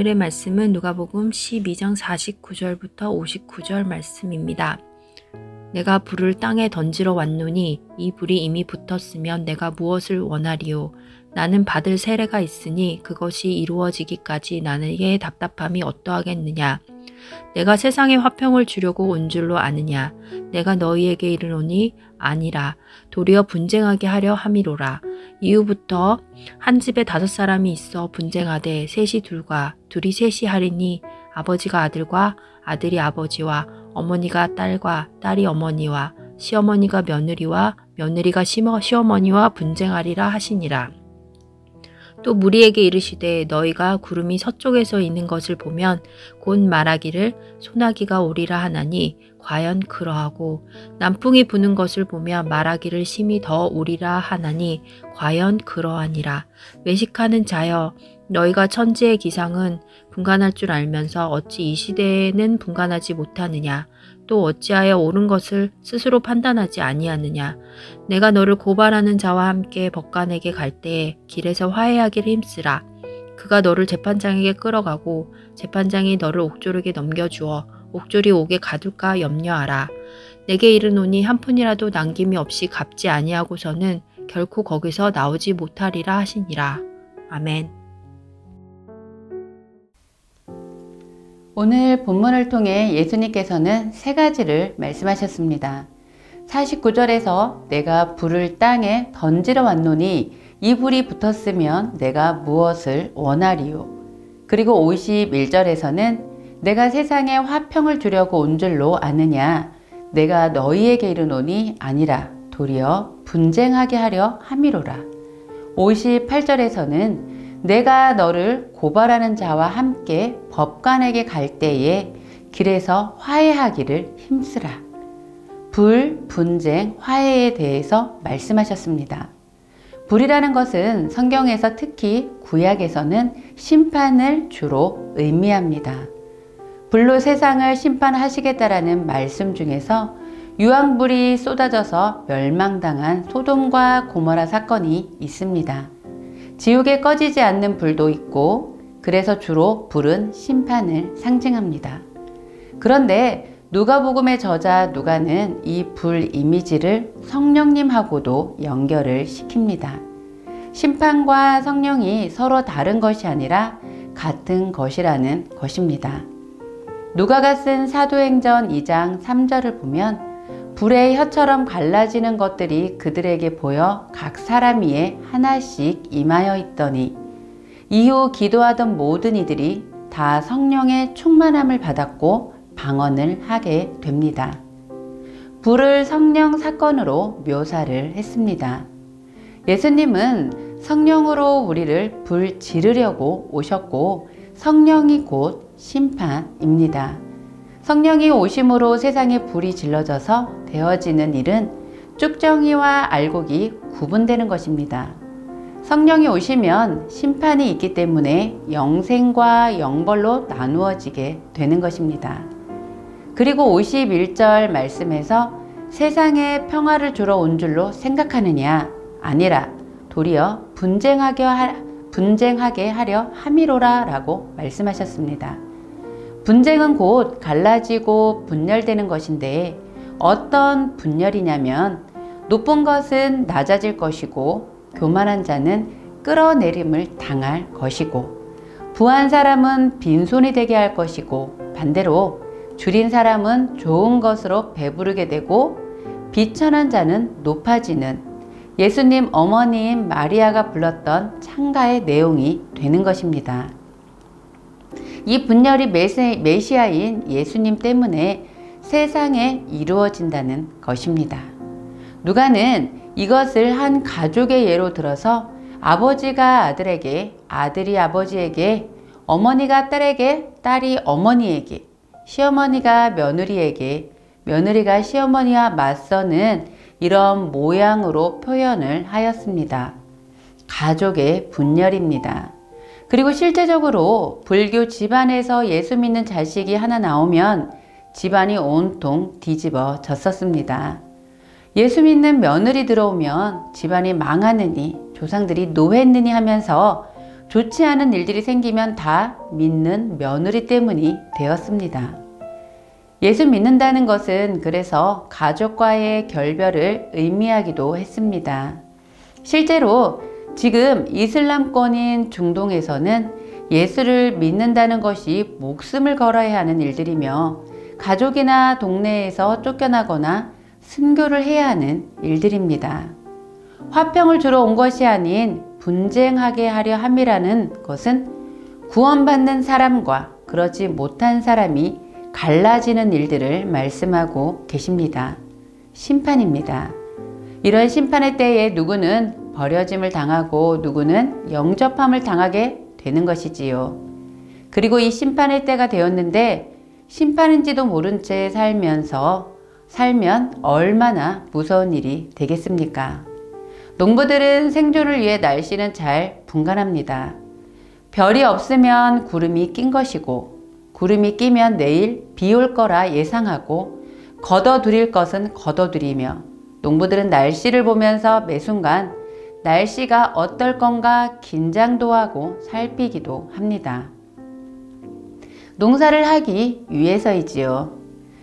오늘의 말씀은 누가복음 12장 49절부터 59절 말씀입니다. 내가 불을 땅에 던지러 왔노니 이 불이 이미 붙었으면 내가 무엇을 원하리요? 나는 받을 세례가 있으니 그것이 이루어지기까지 나에게 답답함이 어떠하겠느냐? 내가 세상에 화평을 주려고 온 줄로 아느냐? 내가 너희에게 이르노니 아니라 도리어 분쟁하게 하려 함이로라. 이후부터 한 집에 5사람이 있어 분쟁하되 셋이 둘과 둘이 셋이 하리니 아버지가 아들과 아들이 아버지와 어머니가 딸과 딸이 어머니와 시어머니가 며느리와 며느리가 시어머니와 분쟁하리라 하시니라. 또 무리에게 이르시되 너희가 구름이 서쪽에서 있는 것을 보면 곧 말하기를 소나기가 오리라 하나니 과연 그러하고 남풍이 부는 것을 보면 말하기를 심히 더 오리라 하나니 과연 그러하니라. 외식하는 자여 너희가 천지의 기상은 분간할 줄 알면서 어찌 이 시대에는 분간하지 못하느냐. 또 어찌하여 옳은 것을 스스로 판단하지 아니하느냐. 내가 너를 고발하는 자와 함께 법관에게 갈 때에 길에서 화해하기를 힘쓰라. 그가 너를 재판장에게 끌어가고 재판장이 너를 옥졸에게 넘겨주어 옥졸이 옥에 가둘까 염려하라. 내게 이르노니 한 푼이라도 남김이 없이 갚지 아니하고서는 결코 거기서 나오지 못하리라 하시니라. 아멘. 오늘 본문을 통해 예수님께서는 3가지를 말씀하셨습니다. 49절에서 내가 불을 땅에 던지러 왔노니 이 불이 붙었으면 내가 무엇을 원하리요. 그리고 51절에서는 내가 세상에 화평을 주려고 온 줄로 아느냐. 내가 너희에게 이르노니 아니라 도리어 분쟁하게 하려 함이로라. 58절에서는 내가 너를 고발하는 자와 함께 법관에게 갈 때에 길에서 화해하기를 힘쓰라. 불, 분쟁, 화해에 대해서 말씀하셨습니다. 불이라는 것은 성경에서 특히 구약에서는 심판을 주로 의미합니다. 불로 세상을 심판하시겠다라는 말씀 중에서 유황불이 쏟아져서 멸망당한 소돔과 고모라 사건이 있습니다. 지옥에 꺼지지 않는 불도 있고 그래서 주로 불은 심판을 상징합니다. 그런데 누가복음의 저자 누가는 이 불 이미지를 성령님하고도 연결을 시킵니다. 심판과 성령이 서로 다른 것이 아니라 같은 것이라는 것입니다. 누가가 쓴 사도행전 2장 3절을 보면 불의 혀처럼 갈라지는 것들이 그들에게 보여 각 사람 위에 하나씩 임하여 있더니 이후 기도하던 모든 이들이 다 성령의 충만함을 받았고 방언을 하게 됩니다. 불을 성령 사건으로 묘사를 했습니다. 예수님은 성령으로 우리를 불 지르려고 오셨고 성령이 곧 심판입니다. 성령이 오심으로 세상에 불이 질러져서 되어지는 일은 쭉정이와 알곡이 구분되는 것입니다. 성령이 오시면 심판이 있기 때문에 영생과 영벌로 나누어지게 되는 것입니다. 그리고 51절 말씀에서 세상에 평화를 주러 온 줄로 생각하느냐 아니라 도리어 분쟁하게 하려 함이로라 라고 말씀하셨습니다. 분쟁은 곧 갈라지고 분열되는 것인데 어떤 분열이냐면 높은 것은 낮아질 것이고 교만한 자는 끌어내림을 당할 것이고 부한 사람은 빈손이 되게 할 것이고 반대로 줄인 사람은 좋은 것으로 배부르게 되고 비천한 자는 높아지는 예수님 어머니인 마리아가 불렀던 찬가의 내용이 되는 것입니다. 이 분열이 메시아인 예수님 때문에 세상에 이루어진다는 것입니다. 누가는 이것을 한 가족의 예로 들어서 아버지가 아들에게, 아들이 아버지에게, 어머니가 딸에게, 딸이 어머니에게, 시어머니가 며느리에게, 며느리가 시어머니와 맞서는 이런 모양으로 표현을 하였습니다. 가족의 분열입니다. 그리고 실제적으로 불교 집안에서 예수 믿는 자식이 하나 나오면 집안이 온통 뒤집어졌었습니다. 예수 믿는 며느리 들어오면 집안이 망하느니 조상들이 노했느니 하면서 좋지 않은 일들이 생기면 다 믿는 며느리 때문이 되었습니다. 예수 믿는다는 것은 그래서 가족과의 결별을 의미하기도 했습니다. 실제로 지금 이슬람권인 중동에서는 예수를 믿는다는 것이 목숨을 걸어야 하는 일들이며 가족이나 동네에서 쫓겨나거나 순교를 해야 하는 일들입니다. 화평을 주러 온 것이 아닌 분쟁하게 하려 함이라는 것은 구원받는 사람과 그러지 못한 사람이 갈라지는 일들을 말씀하고 계십니다. 심판입니다. 이런 심판의 때에 누구는 버려짐을 당하고 누구는 영접함을 당하게 되는 것이지요. 그리고 이 심판의 때가 되었는데 심판인지도 모른 채 살면 얼마나 무서운 일이 되겠습니까? 농부들은 생존을 위해 날씨는 잘 분간합니다. 별이 없으면 구름이 낀 것이고 구름이 끼면 내일 비 올 거라 예상하고 걷어들일 것은 걷어들이며 농부들은 날씨를 보면서 매 순간 날씨가 어떨 건가 긴장도 하고 살피기도 합니다. 농사를 하기 위해서이지요.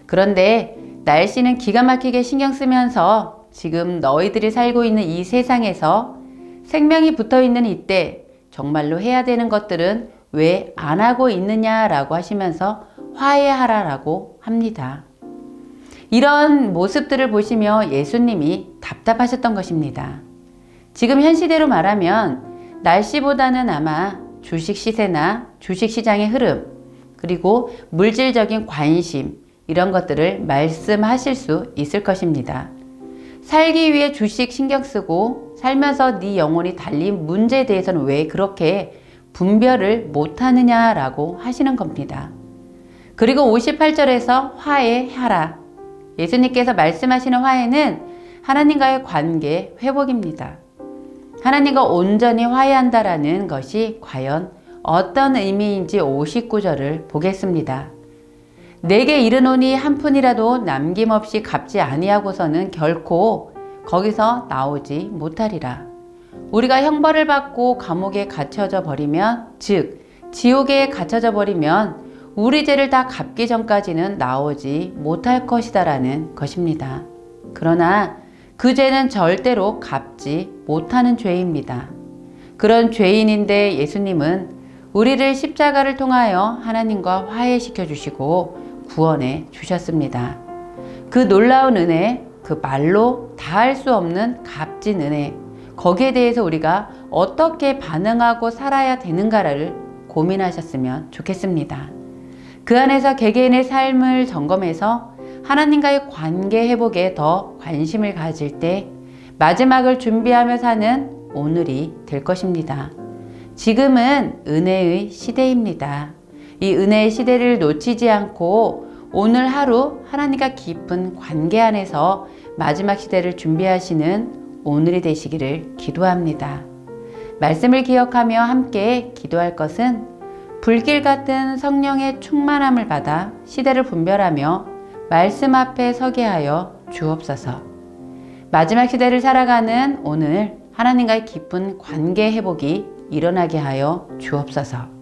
그런데 날씨는 기가 막히게 신경 쓰면서 지금 너희들이 살고 있는 이 세상에서 생명이 붙어 있는 이때 정말로 해야 되는 것들은 왜 안 하고 있느냐라고 하시면서 화해하라라고 합니다. 이런 모습들을 보시며 예수님이 답답하셨던 것입니다. 지금 현 시대로 말하면 날씨보다는 아마 주식 시세나 주식시장의 흐름, 그리고 물질적인 관심, 이런 것들을 말씀하실 수 있을 것입니다. 살기 위해 주식 신경 쓰고 살면서 네 영혼이 달린 문제에 대해서는 왜 그렇게 분별을 못하느냐라고 하시는 겁니다. 그리고 58절에서 화해하라. 예수님께서 말씀하시는 화해는 하나님과의 관계 회복입니다. 하나님과 온전히 화해한다라는 것이 과연 어떤 의미인지 59절을 보겠습니다. 내게 이르노니 한 푼이라도 남김없이 갚지 아니하고서는 결코 거기서 나오지 못하리라. 우리가 형벌을 받고 감옥에 갇혀져 버리면, 즉 지옥에 갇혀져 버리면 우리 죄를 다 갚기 전까지는 나오지 못할 것이다 라는 것입니다. 그러나 그 죄는 절대로 갚지 못하는 죄입니다. 그런 죄인인데 예수님은 우리를 십자가를 통하여 하나님과 화해시켜 주시고 구원해 주셨습니다. 그 놀라운 은혜, 그 말로 다할 수 없는 값진 은혜, 거기에 대해서 우리가 어떻게 반응하고 살아야 되는가를 고민하셨으면 좋겠습니다. 그 안에서 개개인의 삶을 점검해서 하나님과의 관계 회복에 더 관심을 가질 때 마지막을 준비하며 사는 오늘이 될 것입니다. 지금은 은혜의 시대입니다. 이 은혜의 시대를 놓치지 않고 오늘 하루 하나님과 깊은 관계 안에서 마지막 시대를 준비하시는 오늘이 되시기를 기도합니다. 말씀을 기억하며 함께 기도할 것은 불길 같은 성령의 충만함을 받아 시대를 분별하며 말씀 앞에 서게 하여 주옵소서. 마지막 시대를 살아가는 오늘 하나님과의 깊은 관계 회복이 일어나게 하여 주옵소서.